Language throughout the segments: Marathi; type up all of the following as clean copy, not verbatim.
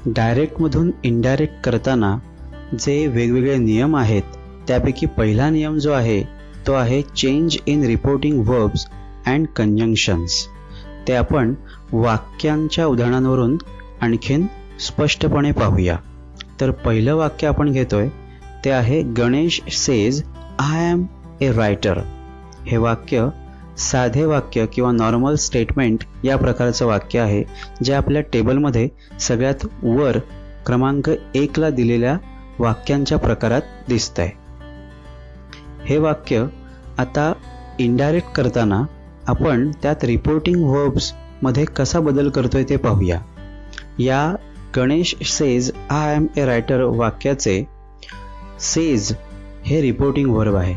डायरेक्टमधून इनडायरेक्ट करताना जे वेगवेगळे नियम आहेत त्यापैकी पहिला नियम जो आहे तो आहे change in reporting verbs and conjunctions. ते आपण वाक्यांच्या उदाहरणांवरून आणखीन स्पष्टपणे पाहूया. तर पहिलं वाक्य आपण घेतोय ते आहे Ganesh says I am a writer. हे वाक्य साधे वाक्य किंवा नॉर्मल स्टेटमेंट या प्रकारचं वाक्य आहे जे आपल्या टेबलमध्ये सगळ्यात वर क्रमांक 1 ला दिलेल्या वाक्यांच्या प्रकारात दिसतंय. हे वाक्य आता इनडायरेक्ट करताना आपण त्यात रिपोर्टिंग वर्ब्स मध्ये कसा बदल करतोय ते पाहूया. या Ganesh says I am a writer वाक्याचे सेज हे रिपोर्टिंग वर्ब आहे.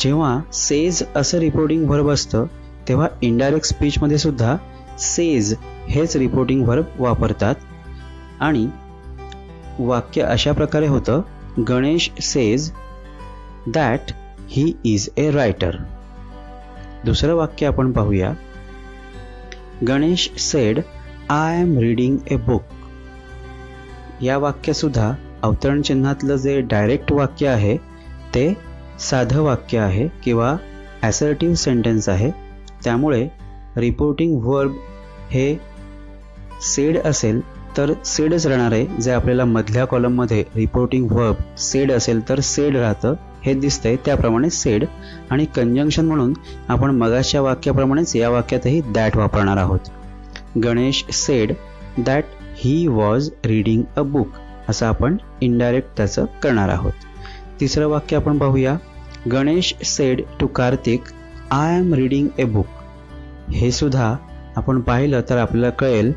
जेव्हा सेज असं रिपोर्टिंग वर्ब असतं तेव्हा इनडायरेक्ट स्पीचमध्ये सुद्धा सेज हेच रिपोर्टिंग वर्ब वापरतात आणि वाक्य अशा प्रकारे होतं Ganesh says that he is a writer. दुसरं वाक्य आपण पाहूया. Ganesh said I am reading a book. या वाक्यसुद्धा अवतरण चिन्हातलं जे डायरेक्ट वाक्य आहे ते साधं वाक्य आहे किंवा ॲसर्टिव्ह सेंटेन्स आहे. त्यामुळे रिपोर्टिंग वर्ब हे सेड असेल तर सेडच राहणार आहे. जे आपल्याला मधल्या कॉलममध्ये रिपोर्टिंग वर्ब सेड असेल तर सेड राहतं हे दिसतंय त्याप्रमाणे सेड. आणि कंजंक्शन म्हणून आपण मगाच्या वाक्याप्रमाणेच या वाक्यातही दॅट वापरणार आहोत. Ganesh said that he was reading a book असं आपण इनडायरेक्ट त्याचं करणार आहोत. तिसरं वाक्य आपण पाहूया. Ganesh said to Kartik I am reading a book. हे सुद्धा आपण पाहिलं तर आपल्याला कळेल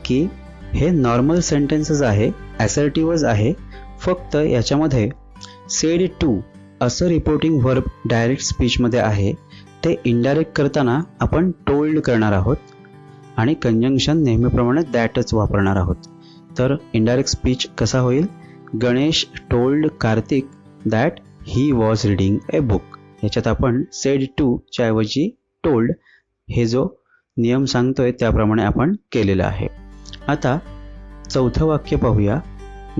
की हे नॉर्मल सेंटेन्सच आहे, ॲसर्टिव्हच आहे. फक्त याच्यामध्ये सेड टू असं रिपोर्टिंग वर्ब डायरेक्ट स्पीचमध्ये आहे. ते इनडायरेक्ट करताना आपण टोल्ड करणार आहोत आणि कंजंक्शन नेहमीप्रमाणे दॅटच वापरणार आहोत. तर इनडायरेक्ट स्पीच कसा होईल. Ganesh told Kartik that he was reading a book. याच्यात आपण सेड टू च्या ऐवजी टोल्ड हे जो नियम सांगतोय त्याप्रमाणे आपण केलेलं आहे. आता चौथं वाक्य पाहूया.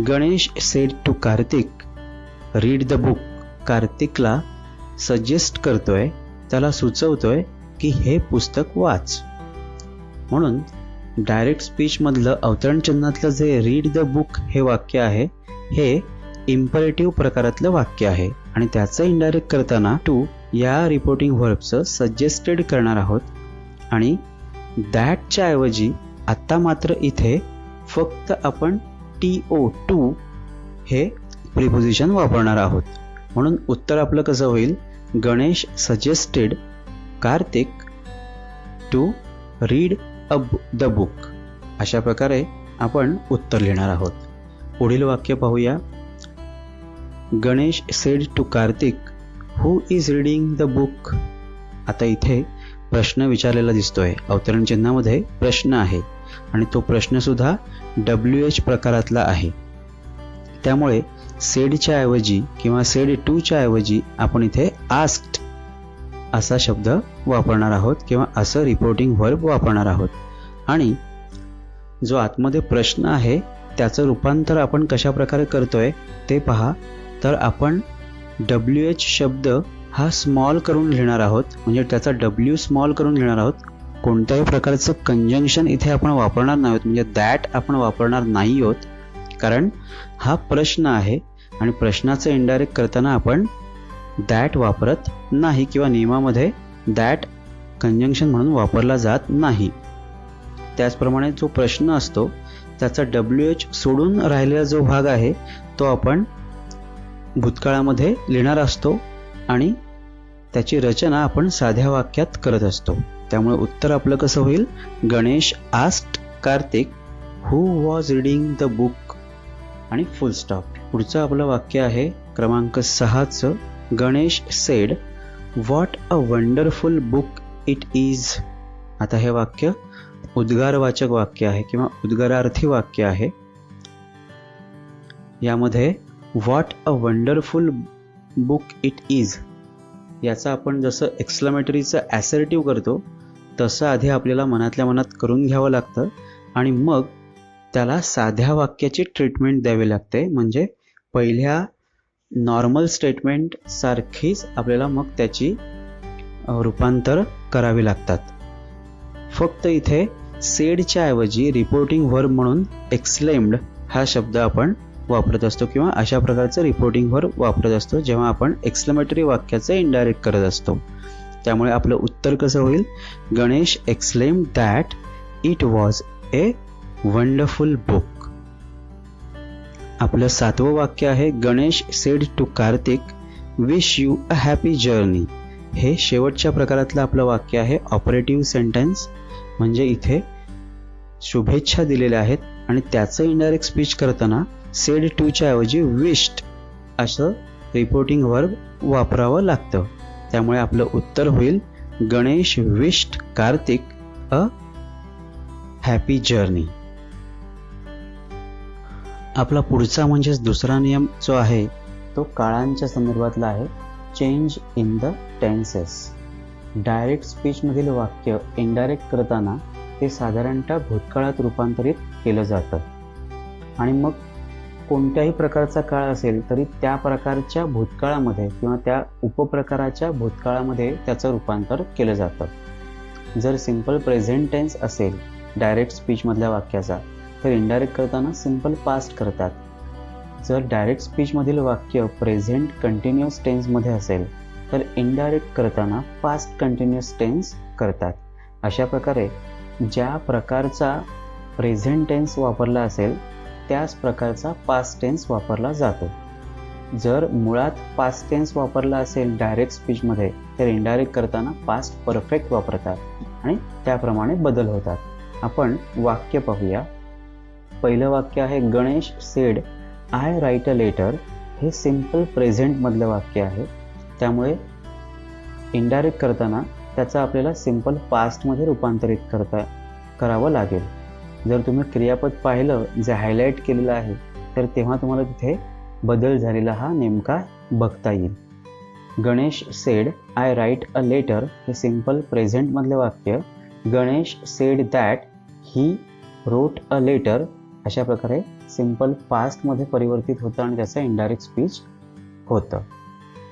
Ganesh said to Kartik read the book. कार्तिकला सजेस्ट करतोय, त्याला सुचवतोय की हे पुस्तक वाच. म्हणून डायरेक्ट स्पीचमधलं अवतरण चिन्हातलं जे रीड द बुक हे वाक्य आहे हे इम्परेटिव्ह प्रकारातलं वाक्य आहे आणि त्याचं इनडायरेक्ट करताना टू या रिपोर्टिंग व्हर्बचं सजेस्टेड करणार आहोत. आणि दॅटच्या ऐवजी आत्ता मात्र इथे फक्त आपण टू हे प्रिपोजिशन वापरणार आहोत. म्हणून उत्तर आपलं कसं होईल. Ganesh suggested Kartik to read the book. अशा प्रकारे आपण उत्तर लिहिणार आहोत. पुढील वाक्य पाहूया. Ganesh said to Kartik who is reading the book. आता इथे प्रश्न विचारलेला दिसतोय. अवतरण चिन्हामध्ये प्रश्न आहे आणि तो प्रश्न सुद्धा WH प्रकारातला आहे. त्यामुळे सेडच्या ऐवजी किंवा सेड टूच्या ऐवजी आपण इथे आस्क्ड असा शब्द वापरणार आहोत किंवा असं रिपोर्टिंग वर्ब वापरणार आहोत. आणि जो आतमध्ये प्रश्न आहे त्याचं रूपांतर आपण कशा प्रकारे करतोय ते पहा. तर आपण WH शब्द हा स्मॉल करून लिहिणार आहोत, म्हणजे त्याचा W स्मॉल करून लिहिणार आहोत. कोणत्याही प्रकारचं कंजंक्शन इथे आपण वापरणार नाही आहोत, म्हणजे दॅट आपण वापरणार नाही आहोत. कारण हा प्रश्न आहे आणि प्रश्नाचं इनडायरेक्ट करताना आपण दॅट वापरत नाही किंवा नियमामध्ये दॅट कंजंक्शन म्हणून वापरला जात नाही. त्याचप्रमाणे जो प्रश्न असतो त्याचा WH सोडून राहिलेला जो भाग आहे तो आपण भूतकाळामध्ये लिहिणार असतो आणि त्याची रचना आपण साध्या वाक्यात करत असतो. त्यामुळे उत्तर आपलं कसं होईल. Ganesh asked Kartik who was reading the book आणि फुल स्टॉप. पुढचं आपलं वाक्य आहे क्रमांक 6चं. Ganesh said what a wonderful book it is. आता हे वाक्य उद्गारवाचक वाक्य आहे किंवा उद्गारार्थी वाक्य आहे. यामध्ये what a wonderful book it is याचा आपण जसं एक्सक्लेमेटरीचं ॲसर्टिव्ह करतो तसं आधी आपल्याला मनातल्या मनात करून घ्यावं लागतं आणि मग त्याला साध्या वाक्याची ट्रीटमेंट द्यावी लागते. म्हणजे पहिल्या नॉर्मल स्टेटमेंट सारखीच आपल्याला मग त्याची रूपांतर करावी लागतात. फक्त इथे सेडच्या ऐवजी रिपोर्टिंग व्हर्ब म्हणून एक्सलेम्ड हा शब्द आपण वापरत असतो किंवा अशा प्रकारचं रिपोर्टिंग व्हर्ब वापरत असतो जेव्हा आपण एक्सक्लेमेटरी वाक्याचं इनडायरेक्ट करत असतो. त्यामुळे आपलं उत्तर कसं होईल? Ganesh exclaimed that it was a wonderful book. आपलं 7वं वाक्य आहे Ganesh said to Kartik wish you a happy journey. हे शेवटच्या प्रकारातलं आपलं वाक्य आहे. ऑपरेटिव्ह सेंटेन्स म्हणजे इथे शुभेच्छा दिलेल्या आहेत आणि त्याचं इनडायरेक्ट स्पीच करताना सेड टूच्या ऐवजी विश्ड असं रिपोर्टिंग व्हर्ब वापरावं लागतं. त्यामुळे आपलं उत्तर होईल गणेश विश्ड कार्तिक अ हॅपी जर्नी. आपला पुढचा म्हणजेच दुसरा नियम जो आहे तो काळांच्या संदर्भातला आहे. Change in the tenses. Direct स्पीचमधील वाक्य इनडायरेक्ट करताना ते साधारणतः भूतकाळात रूपांतरित केलं जातं आणि मग कोणत्याही प्रकारचा काळ असेल तरी त्या प्रकारच्या भूतकाळामध्ये किंवा त्या उपप्रकाराच्या भूतकाळामध्ये त्याचं रूपांतर केलं जातं. जर सिंपल प्रेझेंट टेन्स असेल डायरेक्ट स्पीचमधल्या वाक्याचा तर इनडायरेक्ट करताना सिंपल पास्ट करतात. जर डायरेक्ट स्पीचमधील वाक्य प्रेझेंट कंटिन्युअस टेन्समध्ये असेल तर इनडायरेक्ट करताना पास्ट कंटिन्युअस टेन्स करतात. अशा प्रकारे ज्या प्रकारचा प्रेझेंट टेन्स वापरला असेल त्याच प्रकारचा पास्ट टेन्स वापरला जातो. जर मुळात पास्ट टेन्स वापरला असेल डायरेक्ट स्पीचमध्ये तर इनडायरेक्ट करताना पास्ट परफेक्ट वापरतात आणि त्याप्रमाणे बदल होतात. आपण वाक्य पाहूया. पहिलं वाक्य आहे Ganesh said I write a letter. हे सिंपल प्रेझेंटमधलं वाक्य आहे. त्यामुळे इनडायरेक्ट करताना त्याचं आपल्याला सिंपल पास्टमध्ये रूपांतरित करावं लागेल. जर तुम्ही क्रियापद पाहिलं जे हायलाईट केलेलं आहे तर तेव्हा तुम्हाला तिथे बदल झालेला हा नेमका बघता येईल. Ganesh said I write a letter हे सिंपल प्रेझेंटमधलं वाक्य Ganesh said that he wrote a letter अशा प्रकारे सिंपल पास्टमध्ये परिवर्तित होतं आणि त्याचं इनडायरेक्ट स्पीच होतं.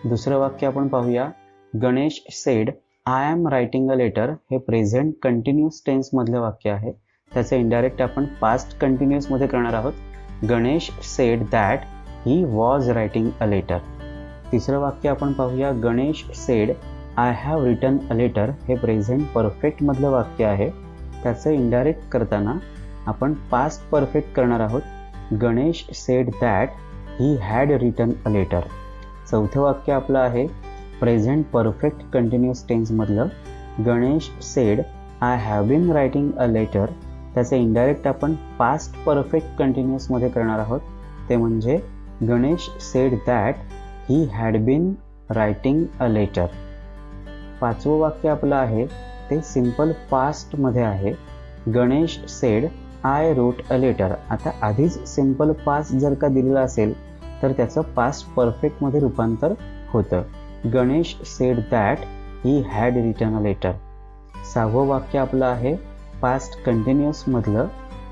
दुसरं वाक्य आपण पाहूया. Ganesh said I am writing a letter हे प्रेझेंट कंटिन्युअस टेन्समधलं वाक्य आहे. त्याचं इनडायरेक्ट आपण पास्ट कंटिन्युअसमध्ये करणार आहोत. Ganesh said that he was writing a letter. तिसरं वाक्य आपण पाहूया. Ganesh said I have written a letter हे प्रेझेंट परफेक्टमधलं वाक्य आहे. त्याचं इनडायरेक्ट करताना आपण पास्ट परफेक्ट करणार आहोत. Ganesh said that he had written a letter. चौथं वाक्य आपलं आहे प्रेझेंट परफेक्ट कंटिन्युअस टेन्समधलं. Ganesh said I have been writing a letter. त्याचं इनडायरेक्ट आपण पास्ट परफेक्ट कंटिन्युअसमध्ये करणार आहोत. ते म्हणजे Ganesh said that he had been writing a letter. पाचवं वाक्य आपलं आहे ते सिंपल पास्टमध्ये आहे. Ganesh said I wrote a letter. आता आधीच सिंपल पास्ट जर का दिलेलं असेल तर त्याचं पास्ट परफेक्टमध्ये रूपांतर होतं. Ganesh said that he had written a letter. सहावं वाक्य आपलं आहे पास्ट कंटिन्युअसमधलं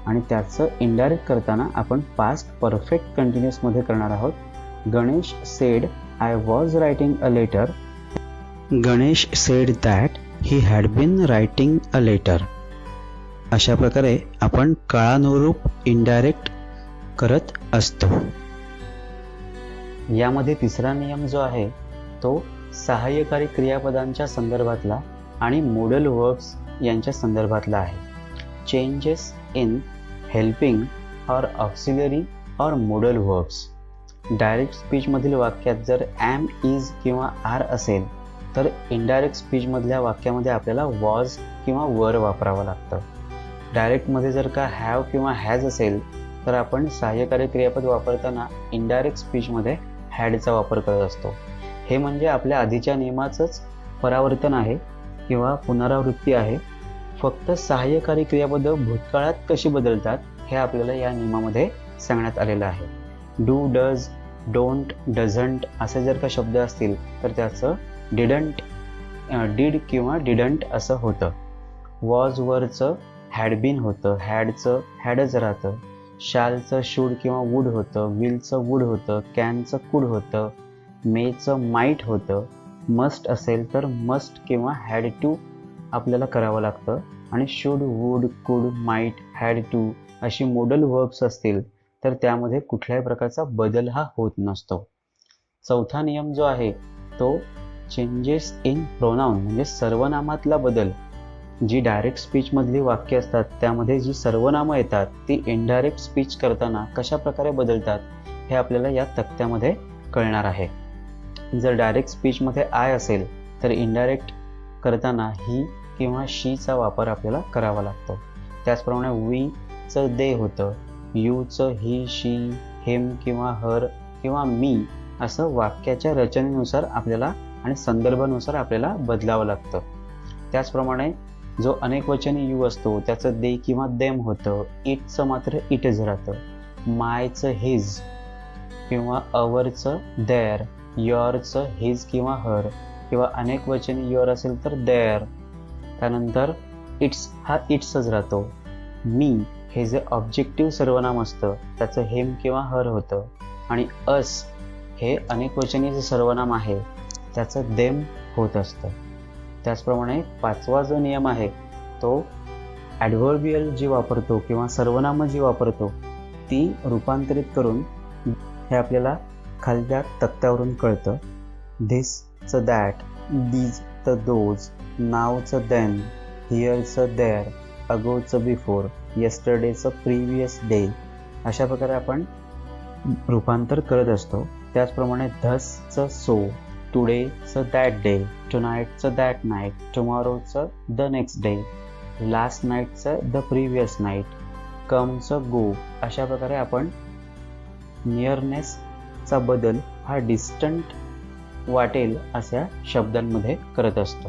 आणि त्याचं इनडायरेक्ट करताना आपण पास्ट परफेक्ट कंटिन्युअसमध्ये करणार आहोत. Ganesh said I was writing a letter. Ganesh said that he had been writing a letter. अशा प्रकारे आपण काळानुरूप इनडायरेक्ट करत असतो. यामध्ये तिसरा नियम जो आहे तो सहाय्यकारी क्रियापदांच्या संदर्भातला आणि मोडल वर्ब्स यांच्या संदर्भातला आहे. चेंजेस इन हेल्पिंग और ऑक्सिलरी और मोडल वर्ब्स. डायरेक्ट स्पीचमधील वाक्यात जर ॲम, इज किंवा आर असेल तर इनडायरेक्ट स्पीचमधल्या वाक्यामध्ये आपल्याला वॉज किंवा वर वापरावं लागतं. डायरेक्टमध्ये जर का हॅव किंवा हॅज असेल तर आपण सहाय्यकारी क्रियापद वापरताना इनडायरेक्ट स्पीचमध्ये हॅडचा वापर करत असतो. हे म्हणजे आपल्या आधीच्या नियमाचंच परावर्तन आहे किंवा पुनरावृत्ती आहे. फक्त सहाय्यकारी क्रियापद भूतकाळात कशी बदलतात हे आपल्याला या नियमामध्ये सांगण्यात आलेलं आहे. डू, डज, डोंट, डझंट असे जर का शब्द असतील तर त्याचं डिडंट, डीड किंवा डिडंट असं होतं. वॉज वरचं हॅड बीन होतं, हॅडचं हॅडच राहतं. शालचं शूड किंवा वूड होतं, विलचं वूड होतं, कॅनचं कुड होतं, मेचं माईट होतं, मस्ट असेल तर मस्ट किंवा हॅड टू आपल्याला करावं लागतं, आणि शूड, वूड, कुड, माईट, हॅड टू अशी मोडल वर्ब्स असतील तर त्यामध्ये कुठल्याही प्रकारचा बदल हा होत नसतो. चौथा नियम जो आहे तो चेंजेस इन प्रोनाउन म्हणजे सर्वनामातला बदल. जी डायरेक्ट स्पीचमधली वाक्य असतात त्यामध्ये जी सर्वनामं येतात ती इनडायरेक्ट स्पीच करताना कशा प्रकारे बदलतात हे आपल्याला या तक्त्यामध्ये कळणार आहे. जर डायरेक्ट स्पीचमध्ये आय असेल तर इनडायरेक्ट करताना ही किंवा शीचा वापर आपल्याला करावा लागतो. त्याचप्रमाणे वीचं दे होतं, यूचं ही, शी, हिम किंवा हर किंवा मी असं वाक्याच्या रचनेनुसार आपल्याला आणि संदर्भानुसार आपल्याला बदलावं लागतं. त्याचप्रमाणे जो अनेकवचनी यू असतो त्याचं दे किंवा देम होतं, इटचं मात्र इटच राहतं, मायचं हिज किंवा अवरचं देअर, युअरचं हिज किंवा हर किंवा अनेकवचनी युअर असेल तर देअर. त्यानंतर इट्स हा इट्सच राहतो. मी हे जे ऑब्जेक्टिव्ह सर्वनाम असतं त्याचं हेम किंवा हर होतं, आणि अस हे अनेकवचनी जे सर्वनाम आहे त्याचं देम होत असतं. त्याचप्रमाणे पाचवा जो नियम आहे तो ॲडव्हर्बियल जी वापरतो किंवा सर्वनामं जी वापरतो ती रूपांतरित करून हे आपल्याला खालच्या तक्त्यावरून कळतं. धिसचं दॅट, दीजचं दोज, नावचं देन, हिअरचं देअर, अगोचं बिफोर, येस्टरडेचं प्रिव्हियस डे अशा प्रकारे आपण रूपांतर करत असतो. त्याचप्रमाणे धसचं सो, टुडेचं दॅट डे, टुनाईटचं दॅट नाईट, टुमॉरोचं द नेक्स्ट डे, लास्ट नाईटचं द प्रिव्हियस नाईट, कमचं गो अशा प्रकारे आपण नियरनेसचा बदल हा डिस्टंट वाटेल अशा शब्दांमध्ये करत असतो.